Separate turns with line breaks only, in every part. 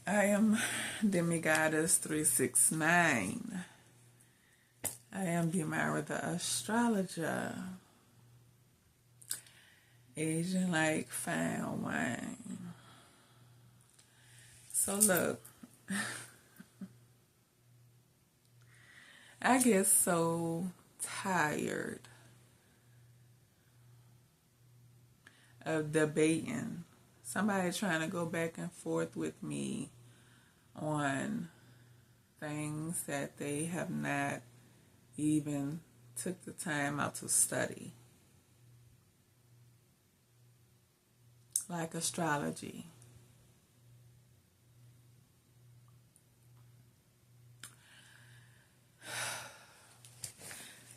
I am Demigoddess 369. I am Bimara the astrologer. Asian like fine wine. So look, I get so tired of debating. Somebody trying to go back and forth with me on things that they have not even took the time out to study. Like astrology.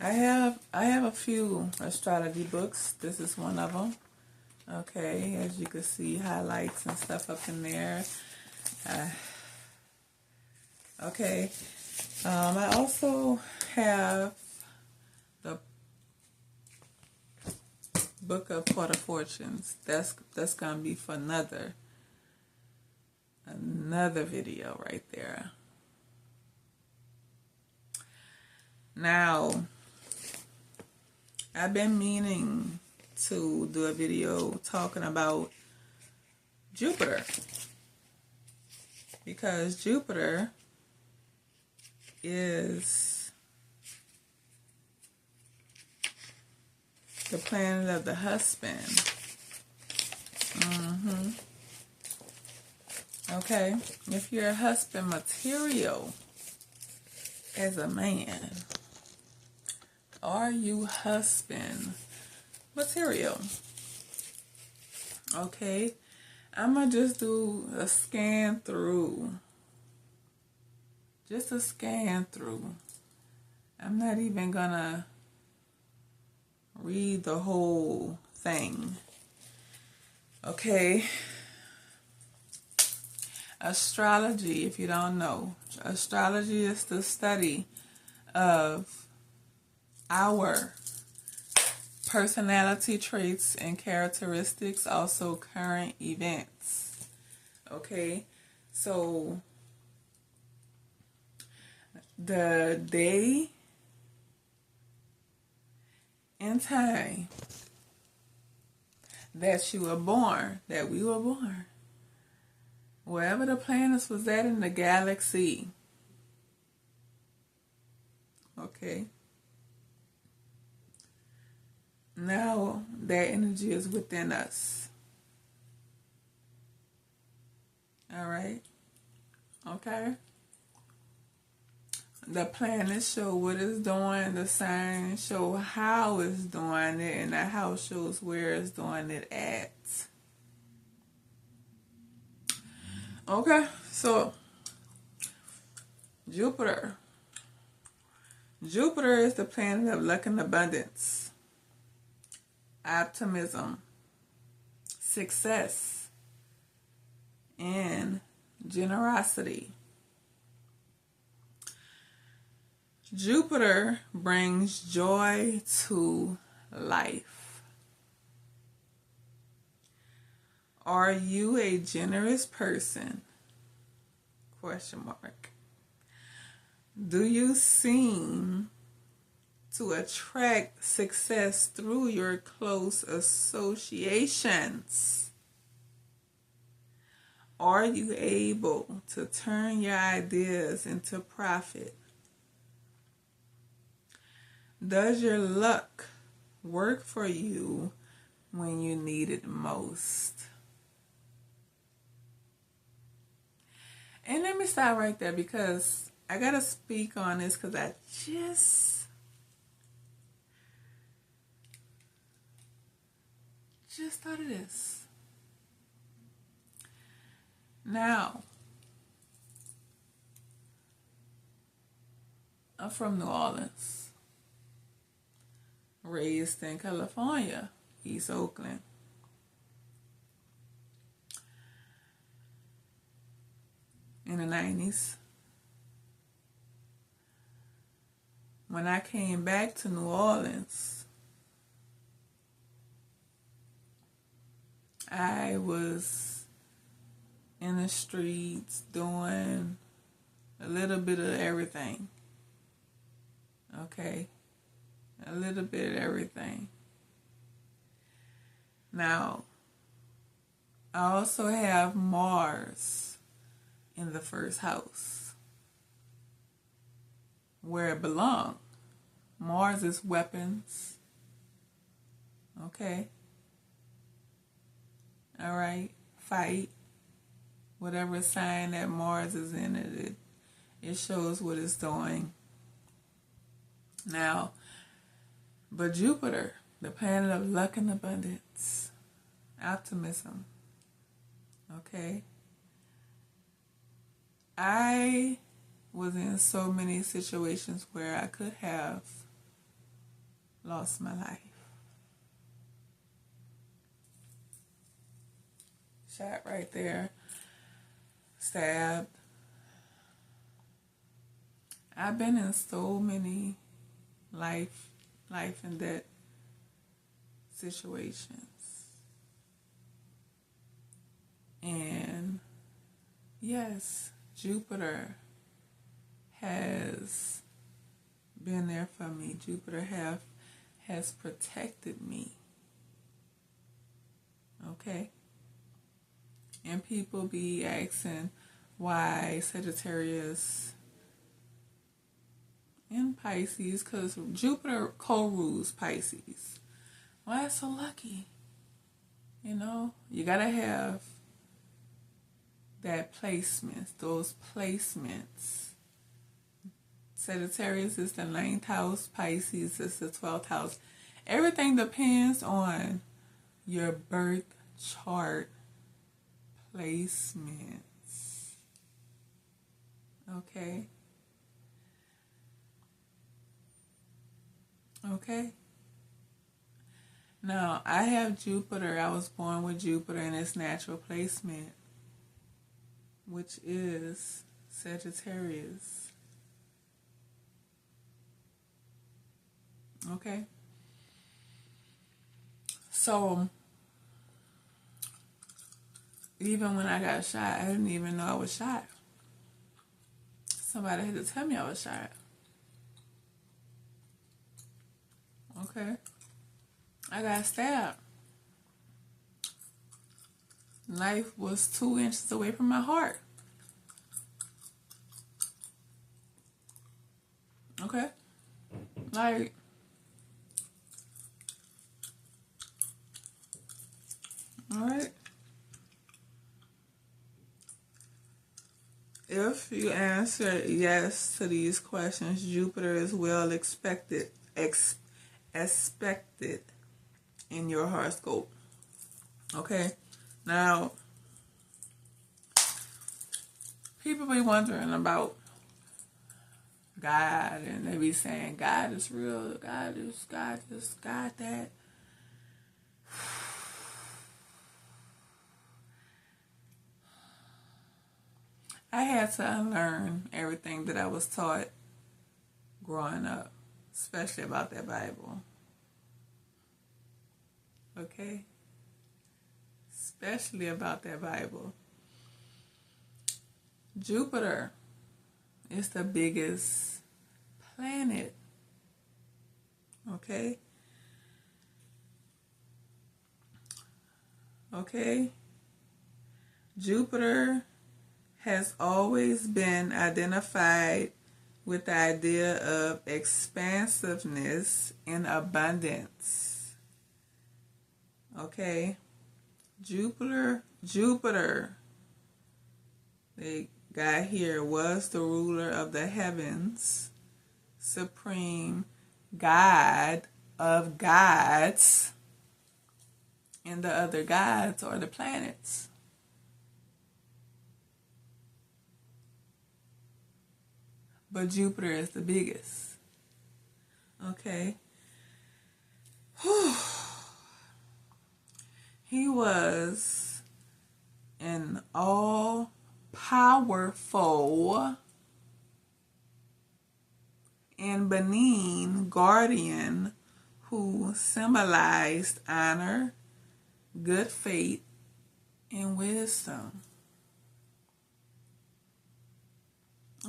I have a few astrology books. This is one of them. Okay, as you can see, highlights and stuff up in there. Okay, I also have the Book of Porter Fortunes. That's gonna be for another video right there. Now, I've been meaning to do a video talking about Jupiter, because Jupiter is the planet of the husband. Okay, if you're a husband material as a man, are you husband material? Okay, I'm gonna just do a scan through. Just a scan through. I'm not even gonna read the whole thing. Okay. Astrology, if you don't know, astrology is the study of our personality traits and characteristics, also current events. Okay, so the day and time that you were born, that we were born, wherever the planets was at in the galaxy, okay, now that energy is within us. All right, okay. The planets show what it's doing, the signs show how it's doing it, and the house shows where it's doing it at. Okay, so Jupiter. Jupiter is the planet of luck and abundance, optimism, success, and generosity. Jupiter brings joy to life. Are you a generous person? Question mark. Do you seem to attract success through your close associations? Are you able to turn your ideas into profit? Does your luck work for you when you need it most? And let me stop right there, because I gotta speak on this, because I just thought of this. Now, I'm from New Orleans, raised in California, East Oakland. In the 90s. When I came back to New Orleans, I was in the streets doing a little bit of everything. Okay? A little bit of everything. Now, I also have Mars in the first house, where it belongs. Mars is weapons. Okay? All right? Fight. Whatever sign that Mars is in, it shows what it's doing. Now, but Jupiter, the planet of luck and abundance, optimism. Okay? I was in so many situations where I could have lost my life. Shot right there. Stabbed. I've been in so many life and death situations. And yes, Jupiter has been there for me. Jupiter has protected me. Okay? And people be asking why Sagittarius and Pisces, because Jupiter co-rules Pisces. Why it's so lucky? You know, you gotta have that placements, those placements. Sagittarius is the 9th house, Pisces is the 12th house. Everything depends on your birth chart placements. Okay? Okay? Now, I have Jupiter. I was born with Jupiter in its natural placement, which is Sagittarius. Okay? So, even when I got shot, I didn't even know I was shot. Somebody had to tell me I was shot. Okay? I got stabbed. Knife was 2 inches away from my heart. Okay? Like, alright. If you answer yes to these questions, Jupiter is well expected in your horoscope. Okay? Now, people be wondering about God, and they be saying God is real, God this, God that. I had to unlearn everything that I was taught growing up, especially about that Bible. Okay? Especially about that Bible. Jupiter is the biggest planet. Okay? Okay? Jupiter has always been identified with the idea of expansiveness and abundance. Okay? Jupiter, the guy here, was the ruler of the heavens, supreme God of gods, and the other gods are the planets. But Jupiter is the biggest. Okay? Whew. He was an all-powerful and benign guardian who symbolized honor, good faith, and wisdom.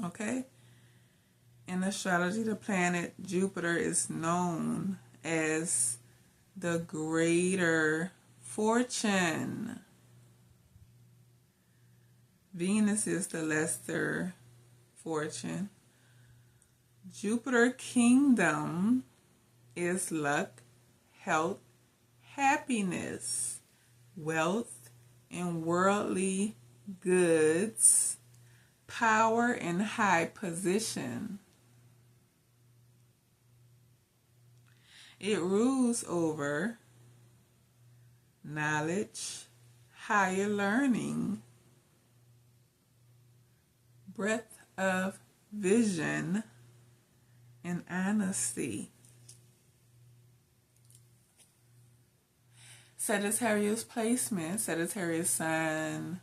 Okay? In astrology, the planet Jupiter is known as the greater fortune. Venus is the lesser fortune. Jupiter kingdom is luck, health, happiness, wealth, and worldly goods, power, and high position. It rules over knowledge, higher learning, breadth of vision, and honesty. Sagittarius placement, Sagittarius sign,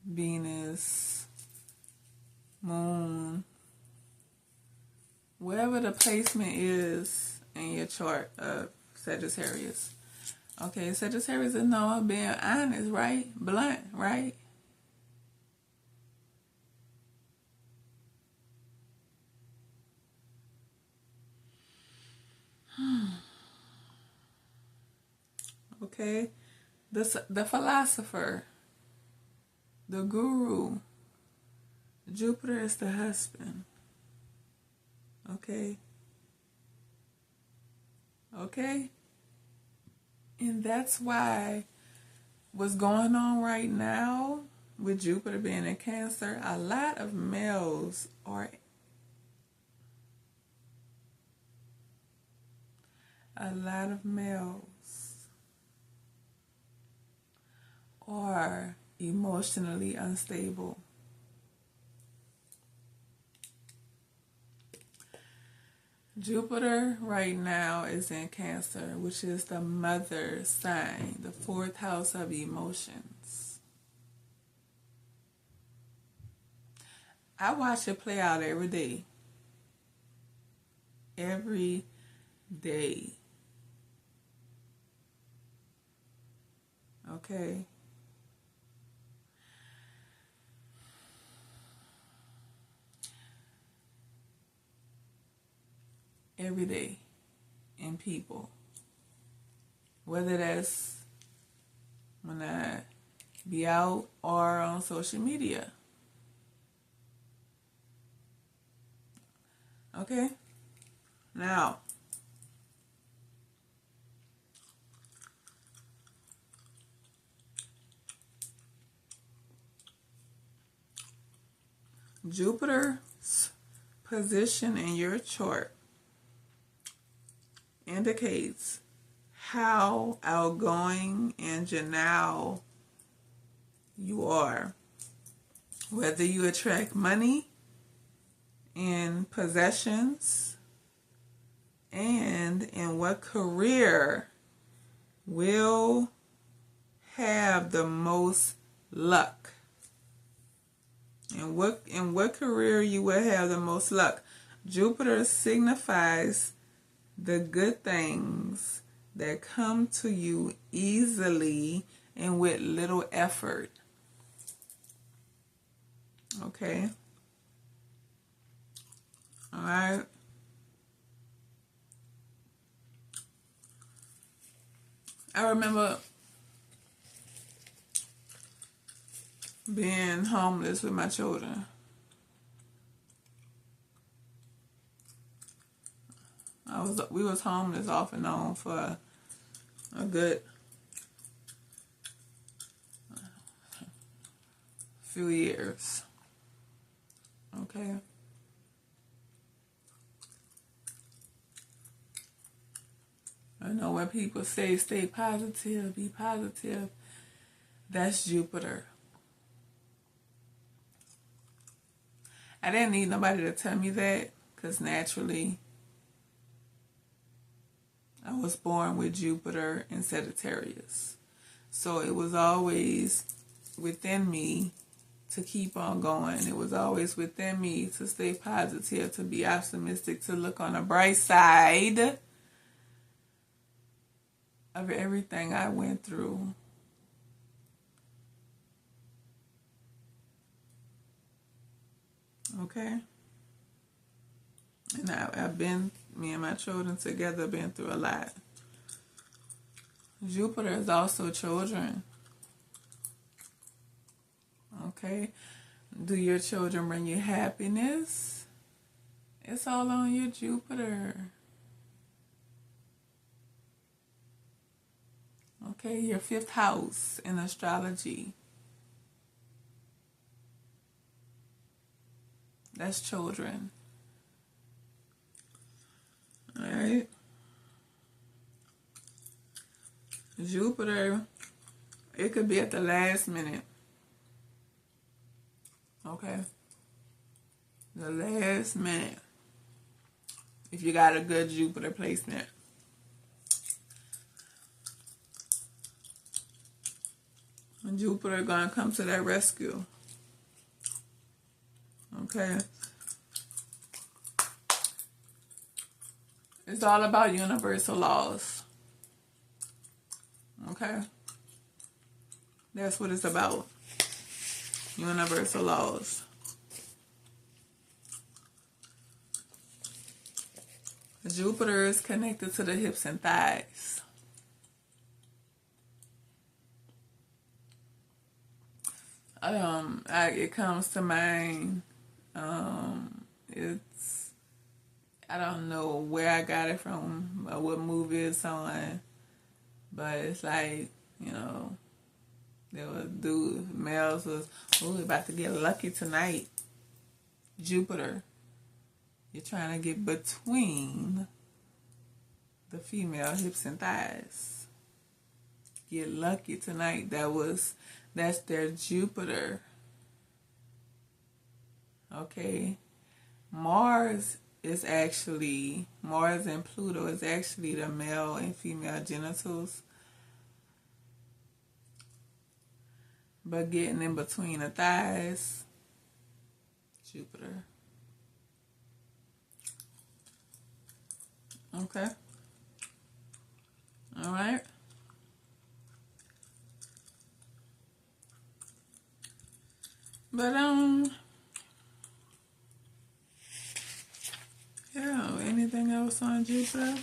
Venus, Moon, wherever the placement is in your chart of Sagittarius. Okay, Sagittarius is known for being honest, right? Blunt, right? Okay, the philosopher, the guru. Jupiter is the husband. Okay. Okay? And that's why what's going on right now with Jupiter being in Cancer, a lot of males are emotionally unstable. Jupiter right now is in Cancer, which is the mother sign, the fourth house of emotions. I watch it play out every day. Every day. Okay? Every day in people. Whether that's when I be out or on social media. Okay? Now, Jupiter's position in your chart indicates how outgoing and genial you are. Whether you attract money and possessions, and in what career will have the most luck. In what career you will have the most luck. Jupiter signifies the good things that come to you easily and with little effort. Okay? All right? I remember being homeless with my children. We was homeless off and on for a good few years. Okay. I know when people say stay positive, be positive, that's Jupiter. I didn't need nobody to tell me that, because naturally I was born with Jupiter in Sagittarius. So it was always within me to keep on going. It was always within me to stay positive, to be optimistic, to look on the bright side of everything I went through. Okay. And me and my children together been through a lot. Jupiter is also children. Okay. Do your children bring you happiness? It's all on your Jupiter. Okay, your 5th house in astrology. That's children. Alright. Jupiter, it could be at the last minute. Okay. The last minute. If you got a good Jupiter placement. Jupiter gonna come to that rescue. Okay. It's all about universal laws. Okay. That's what it's about. Universal laws. Jupiter is connected to the hips and thighs. It comes to mind. It's, I don't know where I got it from, or what movie it's on, but it's like, you know, there was males was, about to get lucky tonight. Jupiter, you're trying to get between the female hips and thighs. Get lucky tonight. That's their Jupiter. Okay. Mars and Pluto is actually the male and female genitals. But getting in between the thighs, Jupiter. Okay. All right. But yeah, anything else on Jupiter?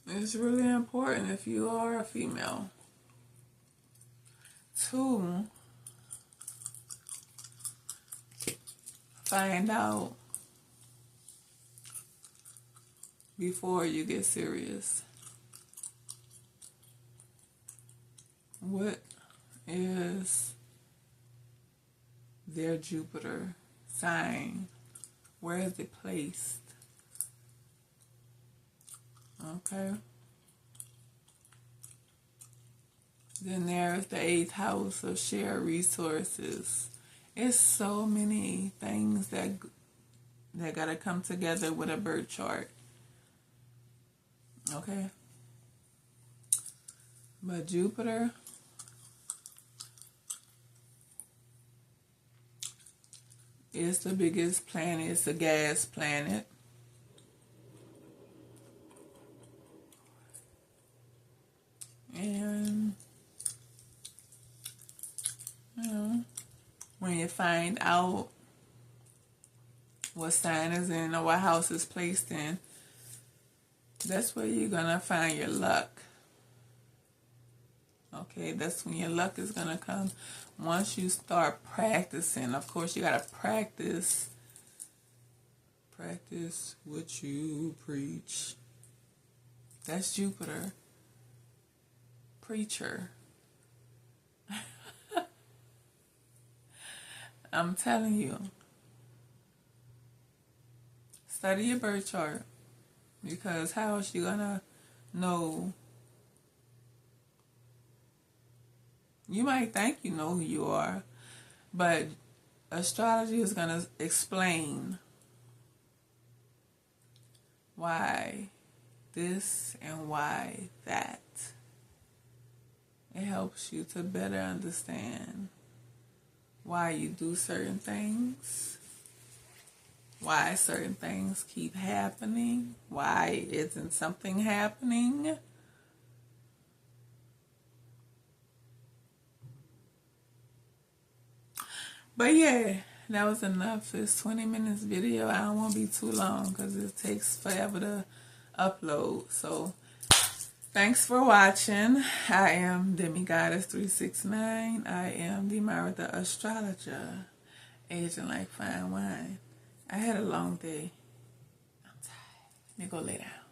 It's really important if you are a female to find out before you get serious. What is their Jupiter sign? Where is it placed? Okay. Then there's the 8th house of shared resources. It's so many things that gotta come together with a birth chart. Okay. But Jupiter is the biggest planet. It's a gas planet. And, you know, when you find out what sign is in or what house is placed in, that's where you're going to find your luck. Okay, that's when your luck is going to come. Once you start practicing, of course, you got to practice. Practice what you preach. That's Jupiter. Preacher. I'm telling you. Study your birth chart. Because how is she going to know? You might think you know who you are, but astrology is going to explain why this and why that. It helps you to better understand why you do certain things, why certain things keep happening, why isn't something happening. But yeah, that was enough. It's 20 minutes video. I don't want to be too long because it takes forever to upload. So thanks for watching. I am Demigoddess369. I am the Myra the Astrologer, aging like fine wine. I had a long day. I'm tired. Let me go lay down.